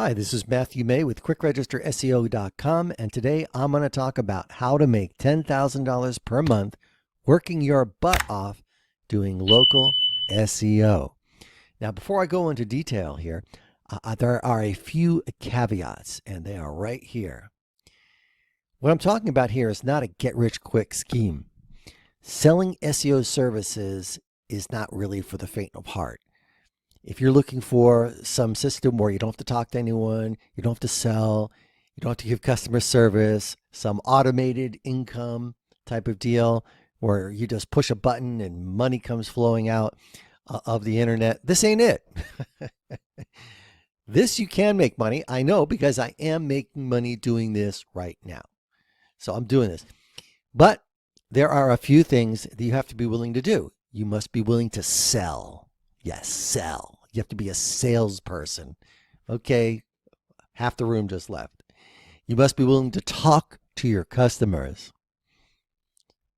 Hi, this is Matthew May with QuickRegisterSEO.com, and today I'm going to talk about how to make $10,000 per month working your butt off doing local SEO. Now, before I go into detail here, there are a few caveats, and they are right here. What I'm talking about here is not a get-rich-quick scheme. Selling SEO services is not really for the faint of heart. If you're looking for some system where you don't have to talk to anyone, you don't have to sell, you don't have to give customer service, some automated income type of deal where you just push a button and money comes flowing out of the internet, this ain't it. This you can make money. I know because I am making money doing this right now. So I'm doing this. But there are a few things that you have to be willing to do. You must be willing to sell. Yes, sell. You have to be a salesperson. Okay, half the room just left. You must be willing to talk to your customers.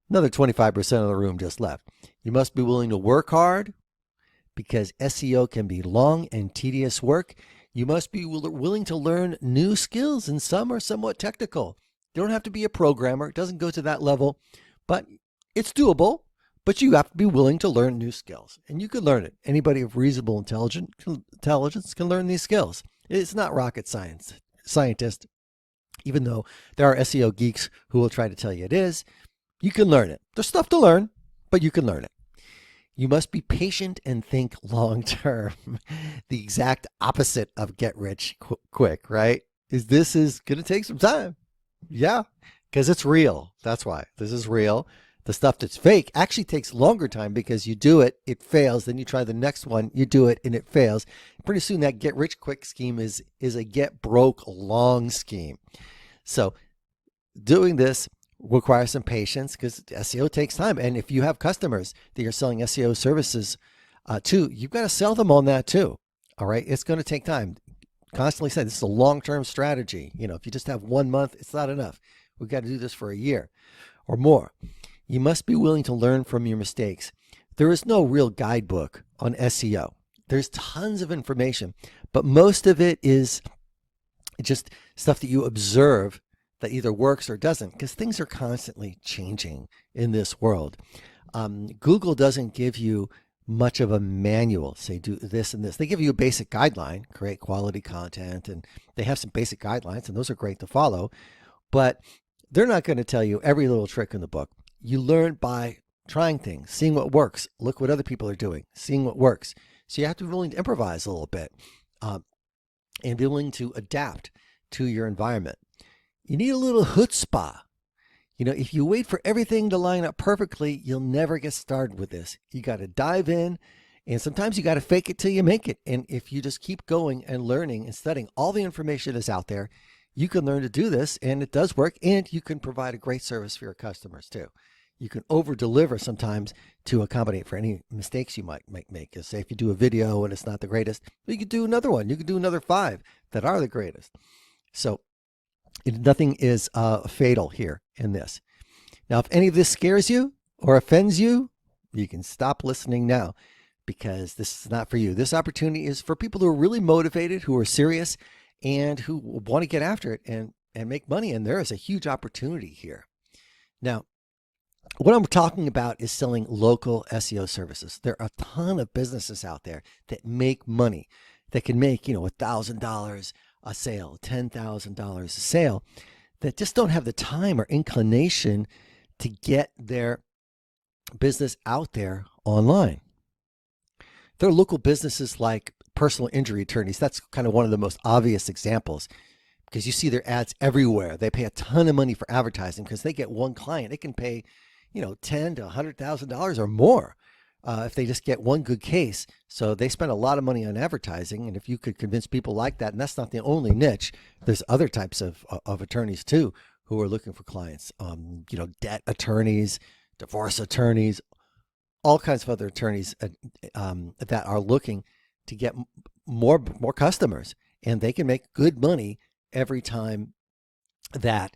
Another 25% of the room just left. You must be willing to work hard because SEO can be long and tedious work. You must be willing to learn new skills, and some are somewhat technical. You don't have to be a programmer. It doesn't go to that level, but it's doable. But you have to be willing to learn new skills, and you can learn it. Anybody of reasonable intelligence can learn these skills. It's not rocket scientist, even though there are SEO geeks who will try to tell you it is. You can learn it. There's stuff to learn, but you can learn it. You must be patient and think long term. The exact opposite of get rich quick, right? This is going to take some time. Yeah, because it's real. That's why this is real. The stuff that's fake actually takes longer time because you do it, it fails. Then you try the next one, you do it, and it fails. Pretty soon that get rich quick scheme is a get broke long scheme. So doing this requires some patience because SEO takes time. And if you have customers that you're selling SEO services to, you've got to sell them on that too. All right. It's going to take time. Constantly say this is a long-term strategy. You know, if you just have 1 month, it's not enough. We've got to do this for a year or more. You must be willing to learn from your mistakes. There is no real guidebook on SEO. There's tons of information, but most of it is just stuff that you observe that either works or doesn't, because things are constantly changing in this world. Google doesn't give you much of a manual, say do this and this. They give you a basic guideline, create quality content, and they have some basic guidelines, and those are great to follow, but they're not going to tell you every little trick in the book. You learn by trying things, seeing what works. Look what other people are doing, seeing what works. So you have to be willing to improvise a little bit and be willing to adapt to your environment. You need a little chutzpah. You know, if you wait for everything to line up perfectly, you'll never get started with this. You got to dive in, and sometimes you got to fake it till you make it. And if you just keep going and learning and studying, all the information is out there. You can learn to do this, and it does work, and you can provide a great service for your customers too. You can over-deliver sometimes to accommodate for any mistakes you might make. Say if you do a video and it's not the greatest, you could do another one. You could do another 5 that are the greatest. So nothing is fatal here in this. Now, if any of this scares you or offends you, you can stop listening now because this is not for you. This opportunity is for people who are really motivated, who are serious, and who want to get after it and make money. And there is a huge opportunity here. Now, what I'm talking about is selling local SEO services. There are a ton of businesses out there that make money, that can make, $1,000 a sale, $10,000 a sale, that just don't have the time or inclination to get their business out there online. There are local businesses like personal injury attorneys. That's kind of one of the most obvious examples because you see their ads everywhere. They pay a ton of money for advertising because they get one client. They can pay, $10,000 to $100,000 or more if they just get one good case. So they spend a lot of money on advertising. And if you could convince people like that, and that's not the only niche, there's other types of attorneys too who are looking for clients. Debt attorneys, divorce attorneys, all kinds of other attorneys that are looking to get more customers, and they can make good money every time that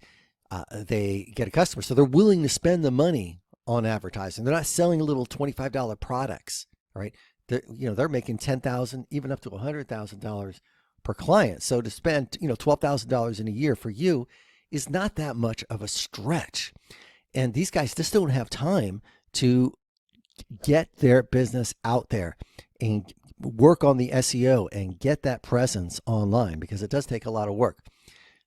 they get a customer. So they're willing to spend the money on advertising. They're not selling little $25 products, right? They're making $10,000, even up to $100,000 per client. So to spend, $12,000 in a year for you is not that much of a stretch. And these guys just don't have time to get their business out there and work on the SEO and get that presence online, because it does take a lot of work.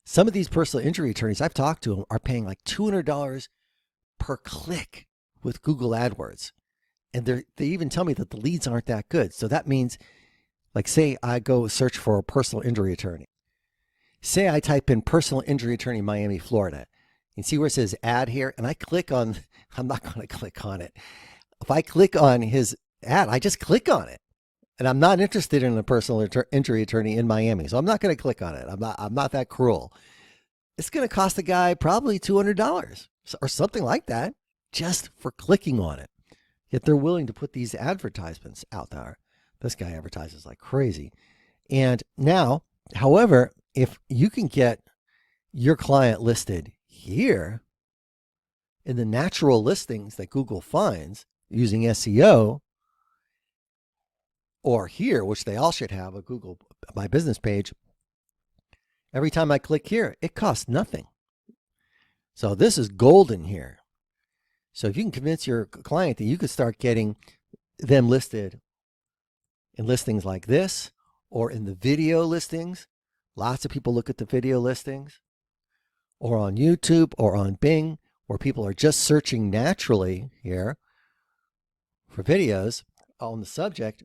Some of these personal injury attorneys I've talked to them are paying like $200 per click with Google AdWords. And they even tell me that the leads aren't that good. So that means, like, say I go search for a personal injury attorney. Say I type in personal injury attorney Miami, Florida. You see where it says ad here? And I click on, I'm not going to click on it. If I click on his ad, I just click on it. And I'm not interested in a personal injury attorney in Miami. So I'm not going to click on it. I'm not that cruel. It's going to cost the guy probably $200 or something like that just for clicking on it. Yet they're willing to put these advertisements out there. This guy advertises like crazy. And now, however, if you can get your client listed here in the natural listings that Google finds using SEO, or here, which they all should have, a Google My Business page, every time I click here, it costs nothing. So this is golden here. So if you can convince your client that you could start getting them listed in listings like this, or in the video listings, lots of people look at the video listings, or on YouTube or on Bing, where people are just searching naturally here for videos on the subject,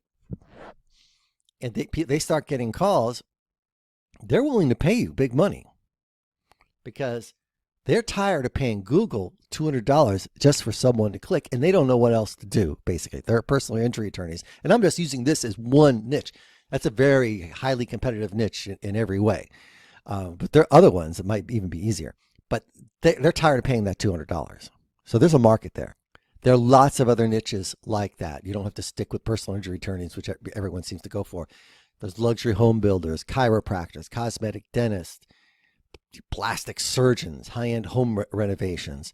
and they start getting calls, they're willing to pay you big money because they're tired of paying Google $200 just for someone to click, and they don't know what else to do, basically. They're personal injury attorneys. And I'm just using this as one niche. That's a very highly competitive niche in every way. But there are other ones that might even be easier. But they're tired of paying that $200. So there's a market there. There are lots of other niches like that. You don't have to stick with personal injury attorneys, which everyone seems to go for. There's luxury home builders, chiropractors, cosmetic dentists, plastic surgeons, high-end home renovations,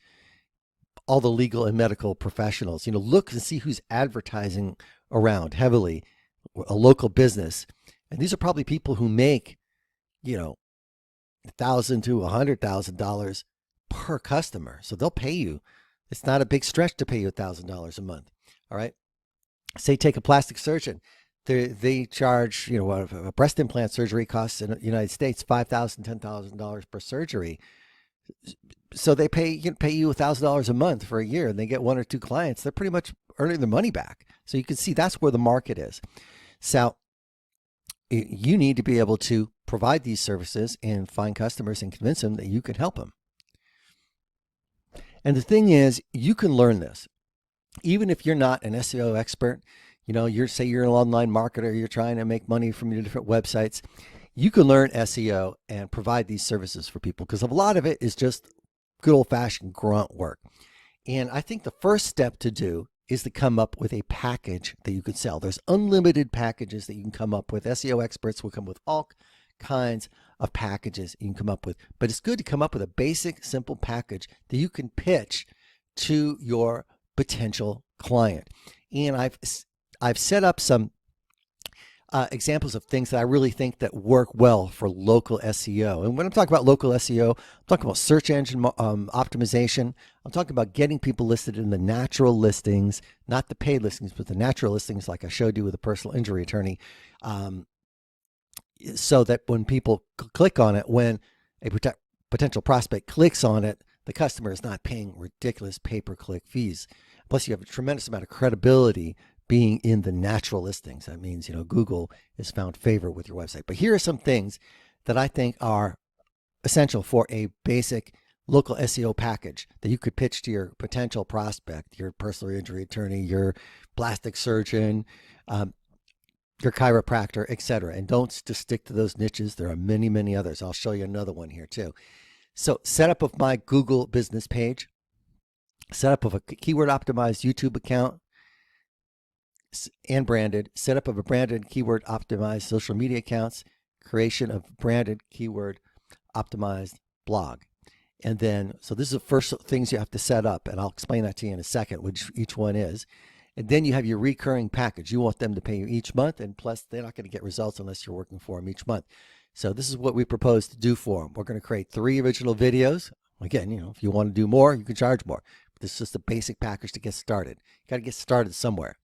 all the legal and medical professionals. Look and see who's advertising around heavily, a local business. And these are probably people who make, $1,000 to $100,000 per customer. So they'll pay you. It's not a big stretch to pay you $1,000 a month. All right. Say take a plastic surgeon. They charge, a breast implant surgery costs in the United States $5,000, $10,000 per surgery. So they pay you $1,000 a month for a year, and they get one or two clients. They're pretty much earning their money back. So you can see that's where the market is. So you need to be able to provide these services and find customers and convince them that you can help them. And the thing is, you can learn this. Even if you're not an SEO expert, you're an online marketer, you're trying to make money from your different websites, you can learn SEO and provide these services for people, because a lot of it is just good old-fashioned grunt work. And I think the first step to do is to come up with a package that you can sell. There's unlimited packages that you can come up with. SEO experts will come with all kinds of packages you can come up with, but it's good to come up with a basic, simple package that you can pitch to your potential client. And I've set up some examples of things that I really think that work well for local SEO. And when I'm talking about local SEO, I'm talking about search engine optimization. I'm talking about getting people listed in the natural listings, not the paid listings, but the natural listings like I showed you with a personal injury attorney, so that when people click on it, when a potential prospect clicks on it, the customer is not paying ridiculous pay-per-click fees. Plus, you have a tremendous amount of credibility being in the natural listings. That means, Google has found favor with your website. But here are some things that I think are essential for a basic local SEO package that you could pitch to your potential prospect, your personal injury attorney, your plastic surgeon, your chiropractor, etc. And don't just stick to those niches. There are many, many others. I'll show you another one here too. So setup of my Google business page, setup of a keyword optimized YouTube account, and branded, setup of a branded keyword optimized social media accounts, creation of branded keyword optimized blog. And then, so this is the first things you have to set up, and I'll explain that to you in a second, which each one is. And then you have your recurring package. You want them to pay you each month, and plus they're not going to get results unless you're working for them each month. So this is what we propose to do for them. We're going to create 3 original videos. Again, if you want to do more, you can charge more. But this is just a basic package to get started. You got to get started somewhere.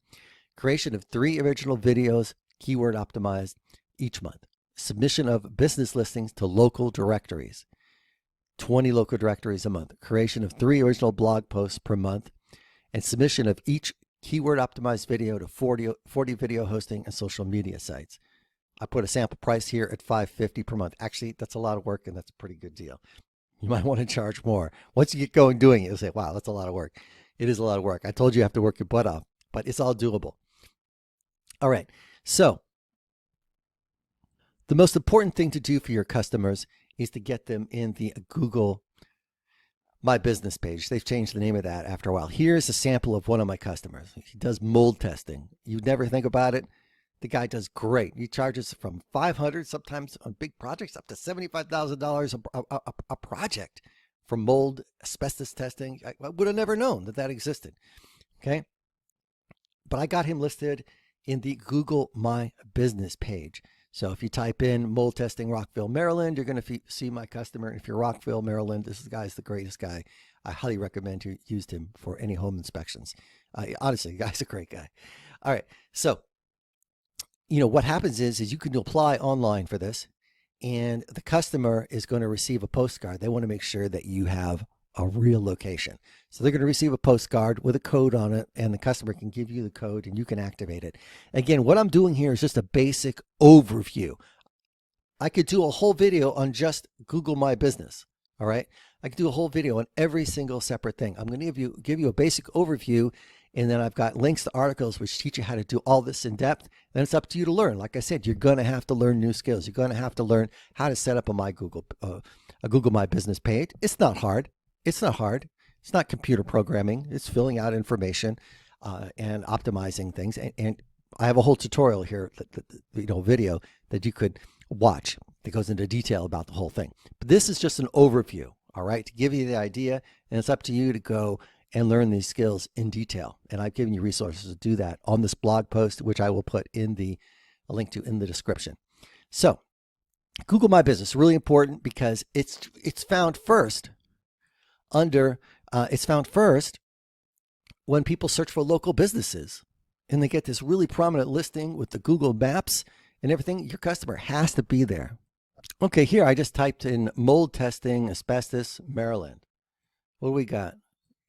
Creation of 3 original videos, keyword optimized, each month. Submission of business listings to local directories. 20 local directories a month. Creation of 3 original blog posts per month. And submission of each keyword optimized video to 40 video hosting and social media sites. I put a sample price here at $5.50 per month. Actually, that's a lot of work, and that's a pretty good deal. You might want to charge more. Once you get going doing it, you'll say, wow, that's a lot of work. It is a lot of work. I told you have to work your butt off, but it's all doable. All right. So the most important thing to do for your customers is to get them in the Google My Business page. They've changed the name of that after a while. Here's a sample of one of my customers. He does mold testing. You'd never think about it. The guy does great. He charges from $500, sometimes on big projects, up to $75,000 a project for mold asbestos testing. I would have never known that existed. Okay. But I got him listed in the Google My Business page. So if you type in mold testing Rockville, Maryland, you're going to see my customer. If you're Rockville, Maryland, this guy's the greatest guy. I highly recommend you use him for any home inspections. Honestly, the guy's a great guy. All right. So, what happens is you can apply online for this, and the customer is going to receive a postcard. They want to make sure that you have a real location. So they're going to receive a postcard with a code on it, and the customer can give you the code and you can activate it. Again, what I'm doing here is just a basic overview. I could do a whole video on just Google My Business. All right. I could do a whole video on every single separate thing. I'm going to give you a basic overview, and then I've got links to articles which teach you how to do all this in depth. Then it's up to you to learn. Like I said, you're going to have to learn new skills. You're going to have to learn how to set up a Google My Business page. It's not hard. It's not hard. It's not computer programming. It's filling out information and optimizing things. And I have a whole tutorial here, video that you could watch that goes into detail about the whole thing. But this is just an overview, all right, to give you the idea. And it's up to you to go and learn these skills in detail. And I've given you resources to do that on this blog post, which I will put in a link to in the description. So Google My Business, really important because it's found first when people search for local businesses, and they get this really prominent listing with the Google Maps and everything. Your customer has to be there. Okay, here I just typed in mold testing, asbestos, Maryland. What do we got?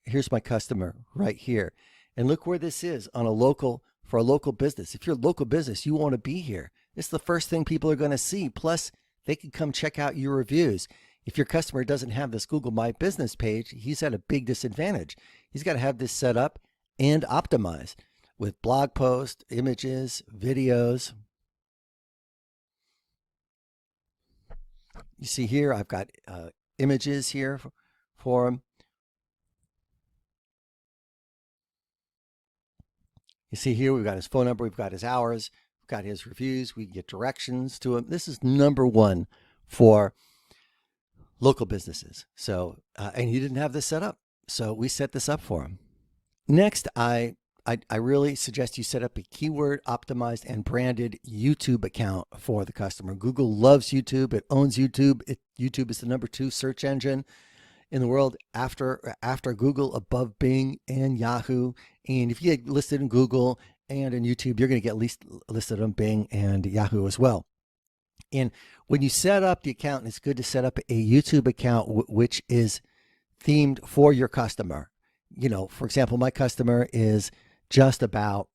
Here's my customer right here. And look where this is for a local business. If you're a local business, you want to be here. It's the first thing people are going to see. Plus, they can come check out your reviews. If your customer doesn't have this Google My Business page, he's at a big disadvantage. He's got to have this set up and optimized with blog posts, images, videos. You see here, I've got images here for him. You see here, we've got his phone number, we've got his hours, we've got his reviews, we can get directions to him. This is number one for local businesses. So, and he didn't have this set up. So we set this up for him. Next, I really suggest you set up a keyword optimized and branded YouTube account for the customer. Google loves YouTube. It owns YouTube. YouTube is the number 2 search engine in the world after Google, above Bing and Yahoo. And if you get listed in Google and in YouTube, you're going to get listed on Bing and Yahoo as well. And when you set up the account, it's good to set up a YouTube account which is themed for your customer. For example, my customer is just about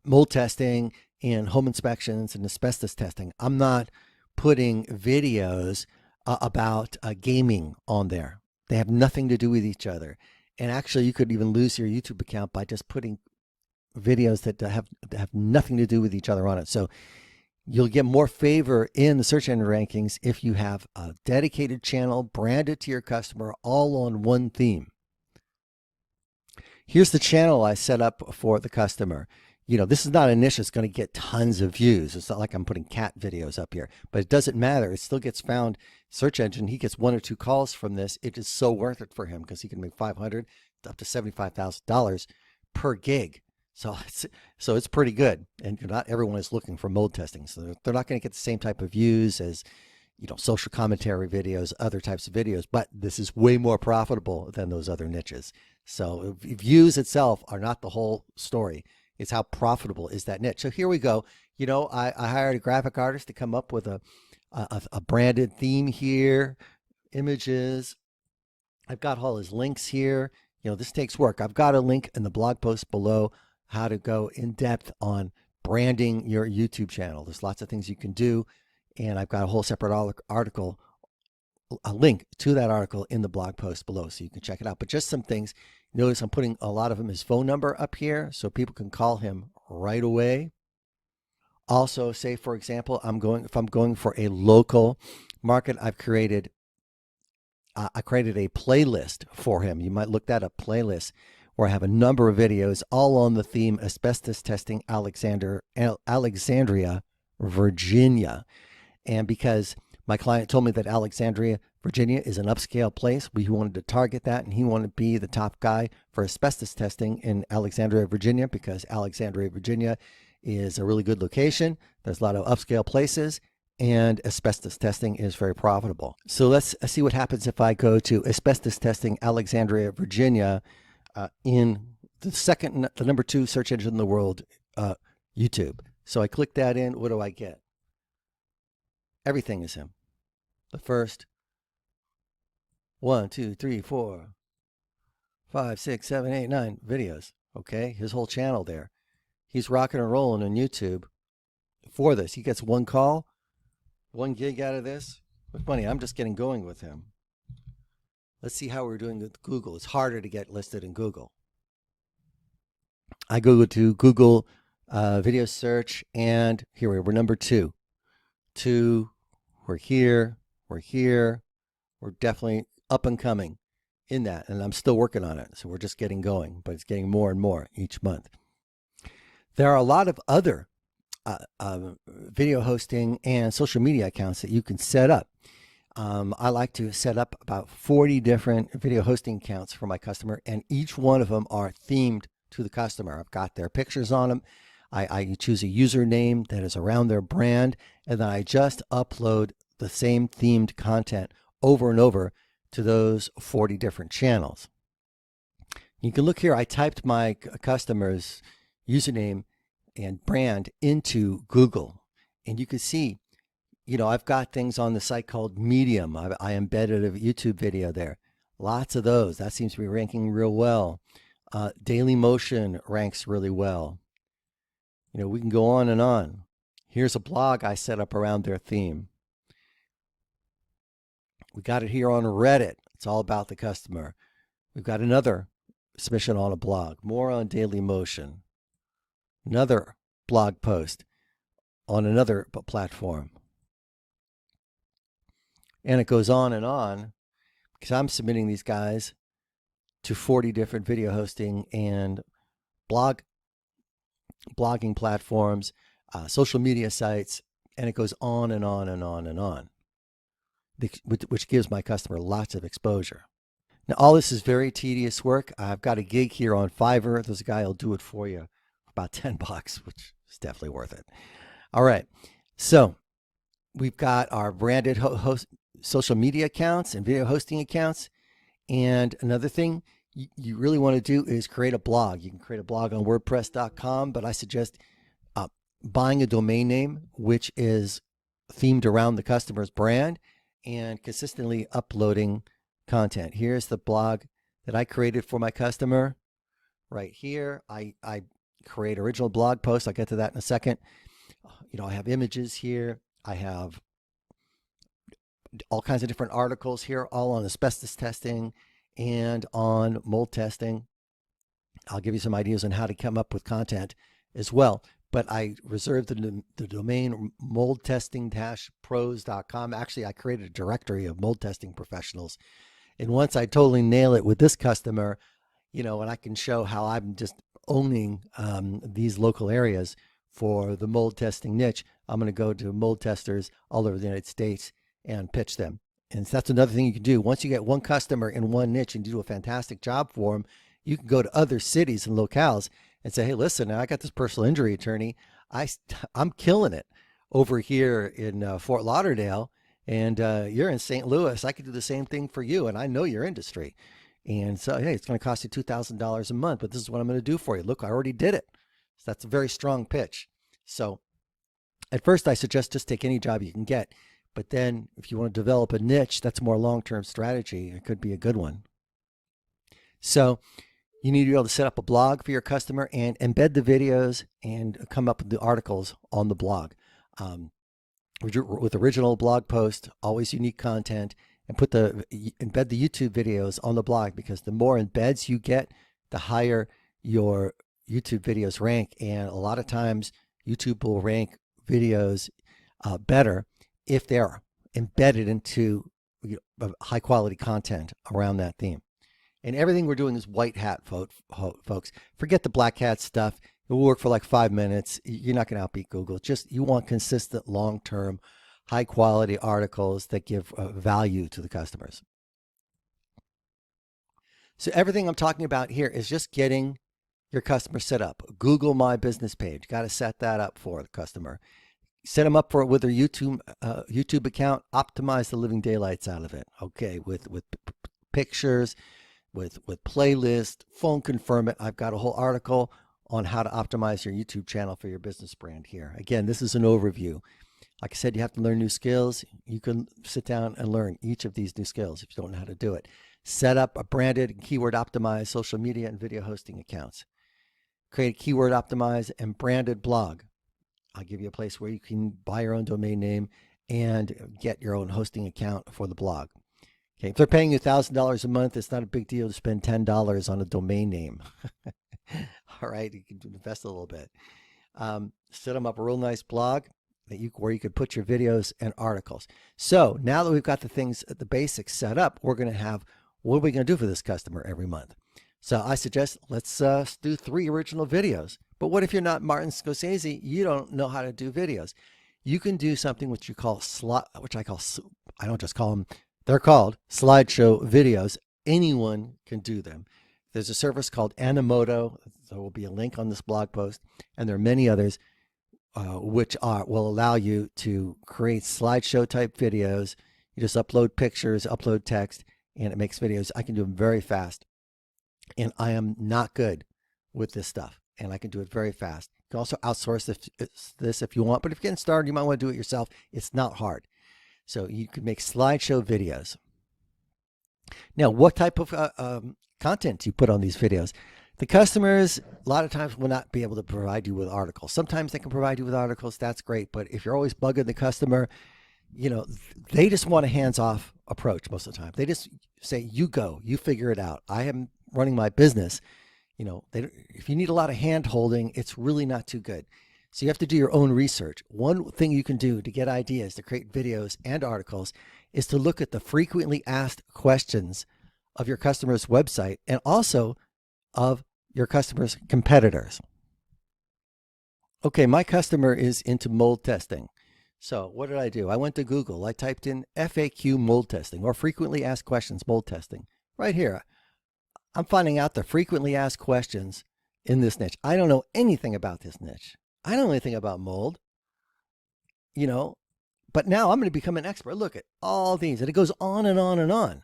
mold testing and home inspections and asbestos testing. I'm not putting videos about gaming on there. They have nothing to do with each other. And actually, you could even lose your YouTube account by just putting videos that have nothing to do with each other on it. So you'll get more favor in the search engine rankings if you have a dedicated channel branded to your customer, all on one theme. Here's the channel I set up for the customer. This is not a niche that's going to get tons of views. It's not like I'm putting cat videos up here, but it doesn't matter. It still gets found. Search engine, he gets 1 or 2 calls from this. It is so worth it for him because he can make $500 up to $75,000 per gig. So it's pretty good. And not everyone is looking for mold testing. So they're not going to get the same type of views as, social commentary videos, other types of videos, but this is way more profitable than those other niches. So views itself are not the whole story. It's how profitable is that niche. So here we go. I hired a graphic artist to come up with a branded theme here, images. I've got all his links here. This takes work. I've got a link in the blog post below how to go in depth on branding your YouTube channel. There's lots of things you can do. And I've got a whole separate article, a link to that article in the blog post below, so you can check it out. But just some things. Notice I'm putting a lot of his phone number up here so people can call him right away. Also, say for example, if I'm going for a local market, I created a playlist for him. You might look that up, playlist, where I have a number of videos all on the theme asbestos testing Alexandria, Virginia. And because my client told me that Alexandria, Virginia is an upscale place, we wanted to target that, and he wanted to be the top guy for asbestos testing in Alexandria, Virginia, because Alexandria, Virginia is a really good location. There's a lot of upscale places, and asbestos testing is very profitable. So let's see what happens if I go to asbestos testing Alexandria, Virginia, in the number 2 search engine in the world, YouTube. So I click that in. What do I get? Everything is him. The first 1, 2, 3, 4, 5, 6, 7, 8, 9 videos. Okay, his whole channel there. He's rocking and rolling on YouTube for this. He gets 1 call, 1 gig out of this. With money, I'm just getting going with him. Let's see how we're doing with Google. It's harder to get listed in Google. I go to Google video search, and here we're number 2. We're here. We're definitely up and coming in that, and I'm still working on it. So we're just getting going, but it's getting more and more each month. There are a lot of other video hosting and social media accounts that you can set up. I like to set up about 40 different video hosting accounts for my customer, and each one of them are themed to the customer. I've got their pictures on them. I choose a username that is around their brand, and then I just upload the same themed content over and over to those 40 different channels. You can look here. I typed my customer's username and brand into Google, and you can see, I've got things on the site called Medium. I embedded a YouTube video there. Lots of those. That seems to be ranking real well. Daily Motion ranks really well. We can go on and on. Here's a blog I set up around their theme. We got it here on Reddit. It's all about the customer. We've got another submission on a blog, more on Daily Motion. Another blog post on another platform. And it goes on because I'm submitting these guys to 40 different video hosting and blogging platforms, social media sites, and it goes on and on and on and on, which gives my customer lots of exposure. Now, all this is very tedious work. I've got a gig here on Fiverr. There's a guy who'll do it for you for about $10, which is definitely worth it. All right. So we've got our branded social media accounts and video hosting accounts. And another thing you really want to do is create a blog. You can create a blog on WordPress.com, but I suggest buying a domain name which is themed around the customer's brand and consistently uploading content. Here's the blog that I created for my customer. Right here, I create original blog posts. I'll get to that in a second. I have images here. I have all kinds of different articles here, all on asbestos testing and on mold testing. I'll give you some ideas on how to come up with content as well. But I reserved the domain moldtesting-pros.com. Actually, I created a directory of mold testing professionals. And once I totally nail it with this customer, and I can show how I'm just owning these local areas for the mold testing niche, I'm going to go to mold testers all over the United States and pitch them. And so that's another thing you can do. Once you get one customer in one niche and you do a fantastic job for them, You can go to other cities and locales and say, hey, listen, I got this personal injury attorney. I'm killing it over here in Fort Lauderdale, and you're in St. Louis. I could do the same thing for you, and I know your industry. And so, hey, it's going to cost you $2,000 a month, but this is what I'm going to do for you. Look, I already did it. So that's a very strong pitch. So at first, I suggest just take any job you can get. But then if you want to develop a niche, that's a more long-term strategy. It could be a good one. So you need to be able to set up a blog for your customer and embed the videos and come up with the articles on the blog. With original blog posts, always unique content, and embed the YouTube videos on the blog, because the more embeds you get, the higher your YouTube videos rank. And a lot of times YouTube will rank videos better if they're embedded into high quality content around that theme. And everything we're doing is white hat, folks. Forget the black hat stuff. It will work for like 5 minutes. You're not going to outbeat Google. Just you want consistent, long-term, high-quality articles that give value to the customers. So everything I'm talking about here is just getting your customer set up. Google My Business page. Got to set that up for the customer. Set them up for it with their YouTube account. Optimize the living daylights out of it. Okay, with pictures, with playlists, phone confirm it. I've got a whole article on how to optimize your YouTube channel for your business brand here. Again, this is an overview. Like I said, you have to learn new skills. You can sit down and learn each of these new skills if you don't know how to do it. Set up a branded and keyword optimized social media and video hosting accounts. Create a keyword optimized and branded blog. I'll give you a place where you can buy your own domain name and get your own hosting account for the blog. Okay, if they're paying you $1,000 a month, it's not a big deal to spend $10 on a domain name. All right, you can invest a little bit. Set them up a real nice blog where you could put your videos and articles. So now that we've got the basics set up, we're going to have, what are we going to do for this customer every month? So I suggest let's do 3 original videos. But what if you're not Martin Scorsese? You don't know how to do videos. You can do something which I don't just call them, they're called slideshow videos. Anyone can do them. There's a service called Animoto. There will be a link on this blog post, and there are many others which will allow you to create slideshow type videos. You just upload pictures, upload text, and it makes videos. I can do them very fast, and I am not good with this stuff, and I can do it very fast. You can also outsource this if you want, but if you're getting started, you might want to do it yourself. It's not hard. So you can make slideshow videos. Now, what type of content do you put on these videos? The customers, a lot of times, will not be able to provide you with articles. Sometimes they can provide you with articles. That's great. But if you're always bugging the customer, they just want a hands-off approach most of the time. They just say, you go, you figure it out. I am running my business. If you need a lot of hand-holding, it's really not too good. So you have to do your own research. One thing you can do to get ideas to create videos and articles is to look at the frequently asked questions of your customer's website and also of your customer's competitors. Okay, my customer is into mold testing. So what did I do? I went to Google. I typed in FAQ mold testing or frequently asked questions mold testing. Right here, I'm finding out the frequently asked questions in this niche. I don't know anything about this niche. I don't know anything about mold, but now I'm going to become an expert. Look at all these, and it goes on and on and on.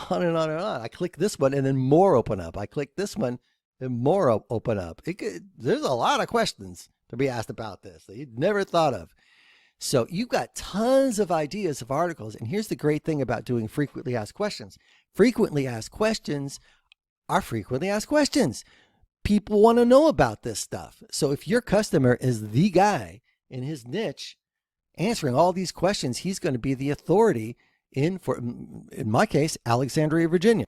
On and on and on. I click this one, and then more open up. I click this one, and more open up. There's a lot of questions to be asked about this that you'd never thought of. So you've got tons of ideas of articles, and here's the great thing about doing frequently asked questions. Frequently asked questions are frequently asked questions. People want to know about this stuff. So if your customer is the guy in his niche answering all these questions, he's going to be the authority in my case, Alexandria, Virginia.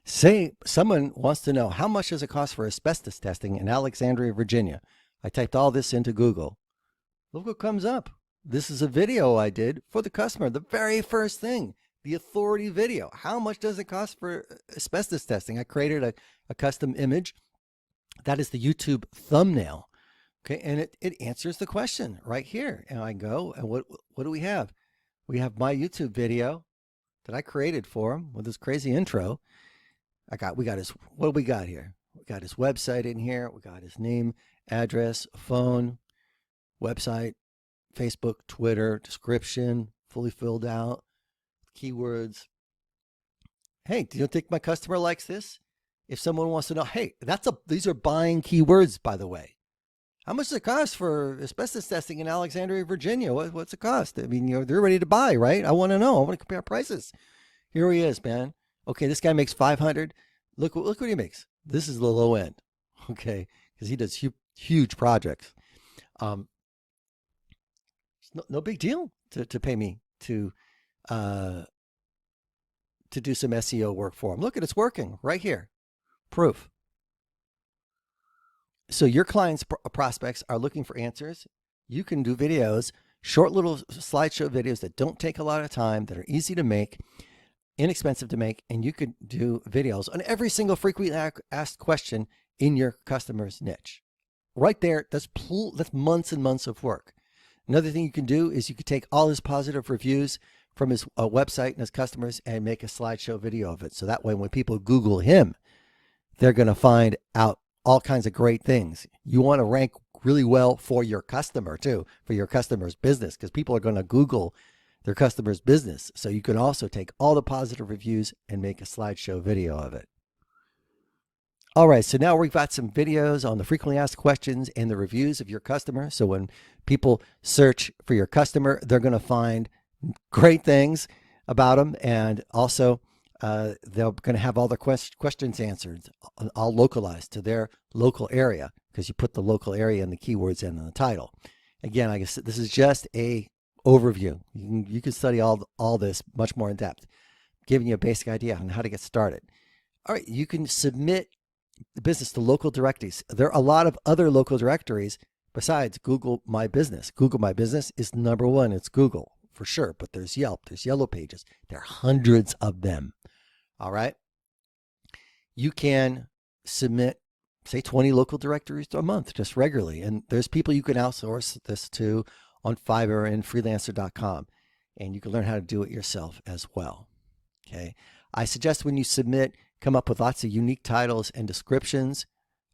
Say someone wants to know how much does it cost for asbestos testing in Alexandria, Virginia. I typed all this into Google. Look what comes up. This is a video I did for the customer. The very first thing, the authority video. How much does it cost for asbestos testing? I created a custom image. That is the YouTube thumbnail. Okay, and it answers the question right here. And I go, and what do we have? We have my YouTube video that I created for him with this crazy intro. We got his, what do we got here? We got his website in here. We got his name, address, phone, website, Facebook, Twitter, description, fully filled out, keywords. Hey, do you think my customer likes this? If someone wants to know, hey, these are buying keywords, by the way. How much does it cost for asbestos testing in Alexandria, Virginia? What's it cost? I mean, they're ready to buy, right? I want to know. I want to compare prices. Here he is, man. Okay, this guy makes 500. Look what he makes. This is the low end, okay, because he does huge projects. It's no big deal to pay me to do some SEO work for him. Look, it's working right here. Proof. So your clients' prospects are looking for answers. You can do videos, short little slideshow videos that don't take a lot of time, that are easy to make, inexpensive to make, and you could do videos on every single frequently asked question in your customer's niche. Right there, that's months and months of work. Another thing you can do is you could take all his positive reviews from his website and his customers and make a slideshow video of it. So that way when people Google him, they're going to find out all kinds of great things. You want to rank really well for your customer too, for your customer's business, because people are going to Google their customer's business. So you can also take all the positive reviews and make a slideshow video of it. All right, so now we've got some videos on the frequently asked questions and the reviews of your customer. So when people search for your customer, they're going to find great things about them, and also they're going to have all their questions answered, all localized to their local area, because you put the local area and the keywords in the title. Again, I guess this is just a overview. You can study all this much more in depth, giving you a basic idea on how to get started. All right, you can submit the business to local directories. There are a lot of other local directories besides Google My Business. Google My Business is number one. It's Google for sure, but there's Yelp, there's Yellow Pages. There are hundreds of them. All right. You can submit, say, 20 local directories a month, just regularly. And there's people you can outsource this to on Fiverr and freelancer.com. And you can learn how to do it yourself as well. Okay. I suggest when you submit, come up with lots of unique titles and descriptions.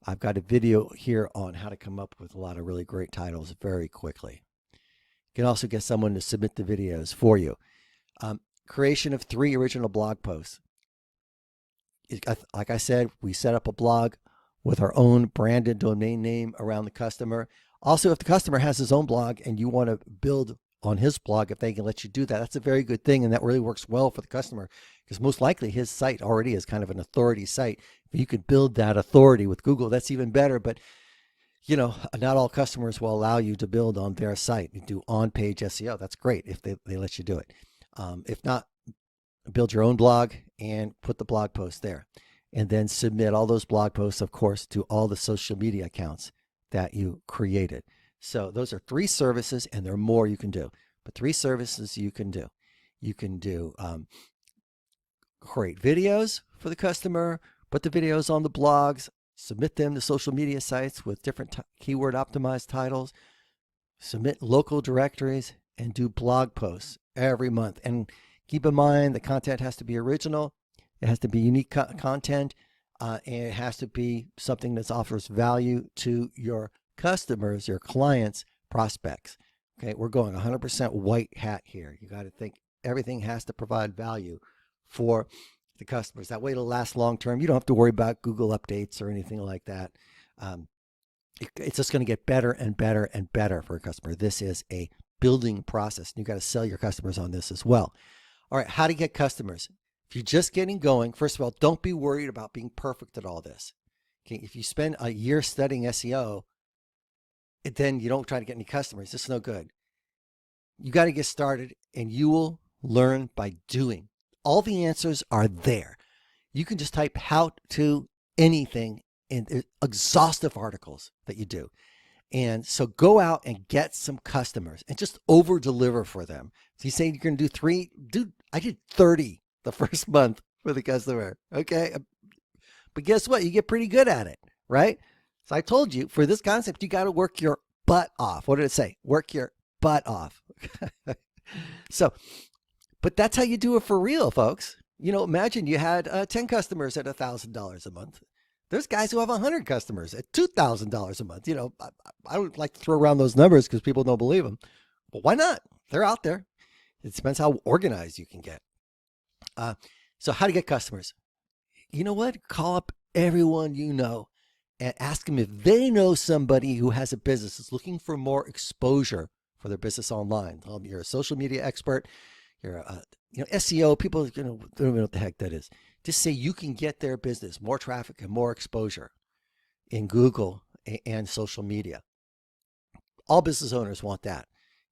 I've got a video here on how to come up with a lot of really great titles very quickly. You can also get someone to submit the videos for you. Creation of 3 original blog posts. Like I said, we set up a blog with our own branded domain name around the customer. Also, if the customer has his own blog and you want to build on his blog, if they can let you do that, that's a very good thing. And that really works well for the customer, because most likely his site already is kind of an authority site. If you could build that authority with Google, that's even better. But not all customers will allow you to build on their site. You do on-page SEO. That's great if they let you do it. If not, build your own blog and put the blog post there, and then submit all those blog posts, of course, to all the social media accounts that you created. So those are 3 services, and there are more you can do, but 3 services you can do. You can do create videos for the customer, put the videos on the blogs, submit them to social media sites with different keyword optimized titles, submit local directories, and do blog posts every month. And keep in mind, the content has to be original. It has to be unique content, and it has to be something that offers value to your customers, your clients, prospects. Okay, we're going 100% white hat here. You got to think everything has to provide value for the customers. That way it'll last long term. You don't have to worry about Google updates or anything like that. It's just going to get better and better and better for a customer. This is a building process. You got to sell your customers on this as well. All right, how to get customers. If you're just getting going, first of all, don't be worried about being perfect at all this. Okay, if you spend a year studying SEO, then you don't try to get any customers, it's no good. You got to get started, and you will learn by doing. All the answers are there. You can just type how to anything in exhaustive articles that you do. And so go out and get some customers and just over deliver for them. So you say you're going to do 3, dude, I did 30 the first month for the customer. Okay. But guess what? You get pretty good at it, right? So I told you, for this concept, you got to work your butt off. What did it say? Work your butt off. So, but that's how you do it for real, folks. Imagine you had 10 customers at $1,000 a month. There's guys who have 100 customers at $2,000 a month. I don't like to throw around those numbers because people don't believe them. But why not? They're out there. It depends how organized you can get. So how to get customers? You know what? Call up everyone you know and ask them if they know somebody who has a business that's looking for more exposure for their business online. Tell them you're a social media expert. You're a SEO. People don't even know what the heck that is. Just say you can get their business more traffic and more exposure in Google and social media. All business owners want that.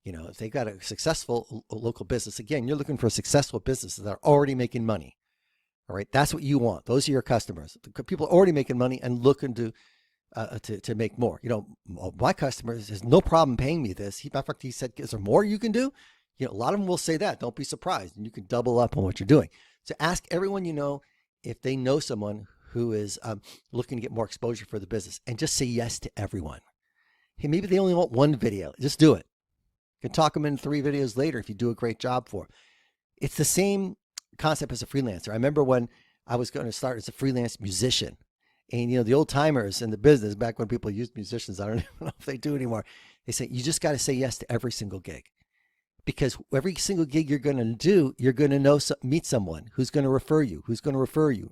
If they got a successful local business, again, you're looking for successful businesses that are already making money. All right, that's what you want. Those are your customers. People are already making money and looking to make more. My customers has no problem paying me this. In fact, he said, "Is there more you can do?" A lot of them will say that. Don't be surprised, and you can double up on what you're doing. So ask everyone you know if they know someone who is looking to get more exposure for the business, and just say yes to everyone. Hey, maybe they only want one video. Just do it. You can talk them in 3 videos later if you do a great job for them. It's the same concept as a freelancer. I remember when I was going to start as a freelance musician, and the old timers in the business back when people used musicians, I don't even know if they do anymore. They say you just got to say yes to every single gig, because every single gig you're going to do, you're going to meet someone who's going to refer you,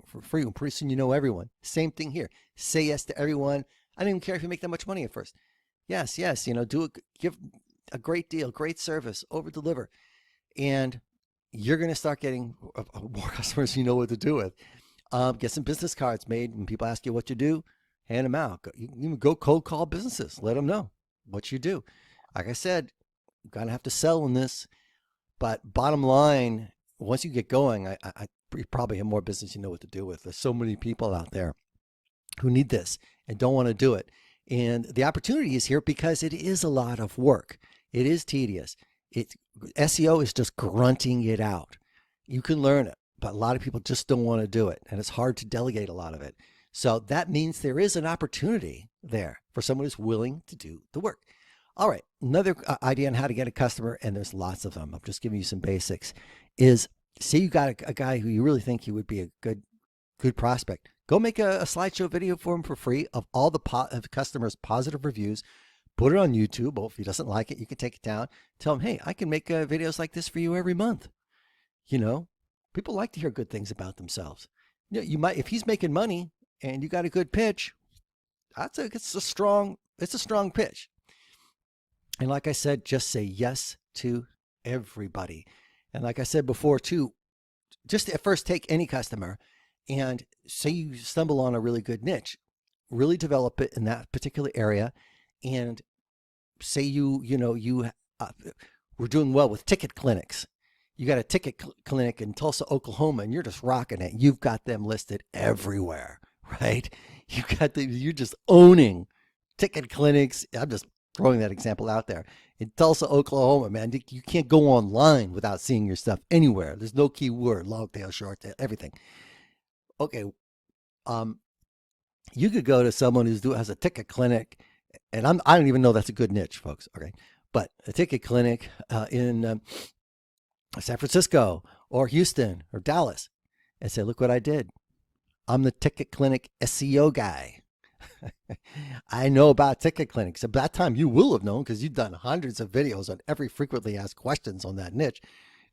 for free. And pretty soon you know everyone. Same thing here. Say yes to everyone. I don't even care if you make that much money at first. Yes. Give a great deal, great service, over deliver, and you're going to start getting more customers you know what to do with. Get some business cards made. When people ask you what you do, hand them out. You go cold call businesses. Let them know what you do. Like I said, you're going to have to sell in this. But bottom line, once you get going, you probably have more business you know what to do with. There's so many people out there who need this and don't want to do it. And the opportunity is here because it is a lot of work. It is tedious. SEO is just grunting it out. You can learn it, but a lot of people just don't want to do it, and it's hard to delegate a lot of it. So that means there is an opportunity there for someone who's willing to do the work. All right, another idea on how to get a customer, and there's lots of them. I'm just giving you some basics. Is say you got a guy who you really think he would be a good prospect. Go make a slideshow video for him for free of all the customers' positive reviews. Put it on YouTube. Or if he doesn't like it, you can take it down. Tell him, hey, I can make videos like this for you every month. People like to hear good things about themselves. You might, if he's making money and you got a good pitch, it's a strong pitch. And like I said, just say yes to everybody. And like I said before too, just at first take any customer and say you stumble on a really good niche, really develop it in that particular area. And say we're doing well with ticket clinics. You got a ticket clinic in Tulsa, Oklahoma, and you're just rocking it. You've got them listed everywhere, right? You're just owning ticket clinics. I'm just throwing that example out there. In Tulsa, Oklahoma, man, you can't go online without seeing your stuff anywhere. There's no keyword, long tail, short tail, everything. Okay. You could go to someone who has a ticket clinic, and I don't even know that's a good niche, folks. Okay. But a ticket clinic in San Francisco or Houston or Dallas, and say, look what I did. I'm the ticket clinic SEO guy. I know about ticket clinics. At that time, you will have known because you've done hundreds of videos on every frequently asked questions on that niche.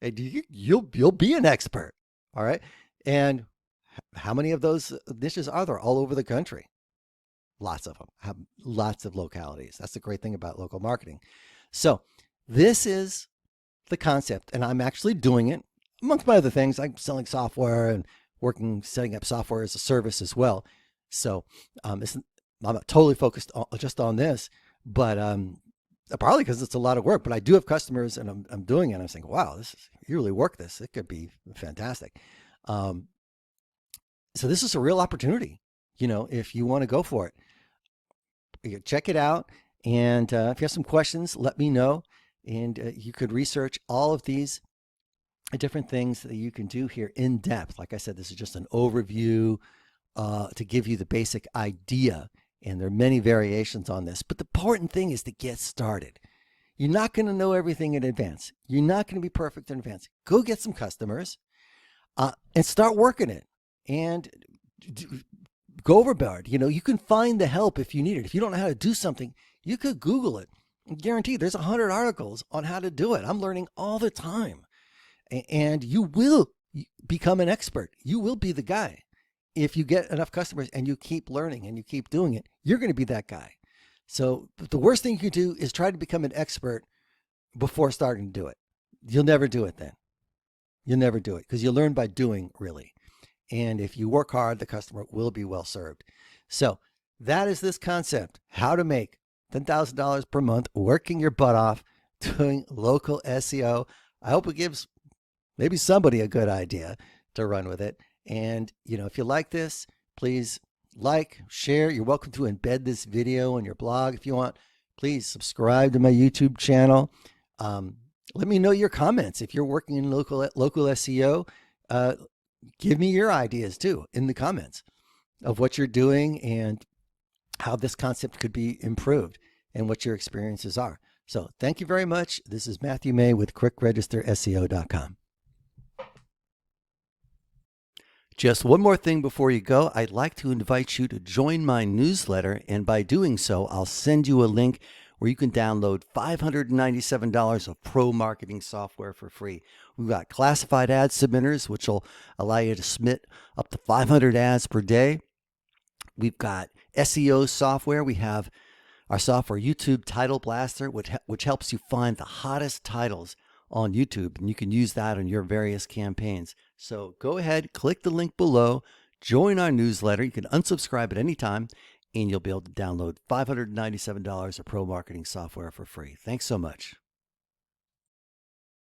And you'll be an expert. All right. And how many of those niches are there all over the country? Lots of them. Have lots of localities. That's the great thing about local marketing. So this is the concept, and I'm actually doing it. Amongst my other things, I'm selling software and setting up software as a service as well. So I'm not totally focused just on this, but probably because it's a lot of work. But I do have customers, and I'm doing it. And I'm saying, wow, you really work this. It could be fantastic. So this is a real opportunity. If you want to go for it, you check it out. And if you have some questions, let me know. And you could research all of these different things that you can do here in depth. Like I said, this is just an overview to give you the basic idea. And there are many variations on this. But the important thing is to get started. You're not going to know everything in advance. You're not going to be perfect in advance. Go get some customers. and start working it and go overboard. You can find the help if you need it. If you don't know how to do something, you could Google it. I guarantee there's 100 articles on how to do it. I'm learning all the time. And you will become an expert. You will be the guy. If you get enough customers and you keep learning and you keep doing it, you're going to be that guy. So the worst thing you can do is try to become an expert before starting to do it. You'll never do it then. You'll never do it because you learn by doing, really. And if you work hard, the customer will be well served. So that is this concept, how to make $10,000 per month working your butt off doing local SEO. I hope it gives maybe somebody a good idea to run with it. And, if you like this, please like, share. You're welcome to embed this video on your blog if you want. Please subscribe to my YouTube channel. Let me know your comments. If you're working in local SEO, give me your ideas too in the comments of what you're doing and how this concept could be improved and what your experiences are. So thank you very much. This is Matthew May with QuickRegisterSEO.com. Just one more thing before you go. I'd like to invite you to join my newsletter, and by doing so, I'll send you a link where you can download $597 of pro marketing software for free. We've got classified ad submitters, which will allow you to submit up to 500 ads per day. We've got SEO software. We have our software, YouTube Title Blaster, which helps you find the hottest titles on YouTube, and you can use that on your various campaigns. So go ahead, click the link below, join our newsletter. You can unsubscribe at any time, and you'll be able to download $597 of pro marketing software for free. Thanks so much.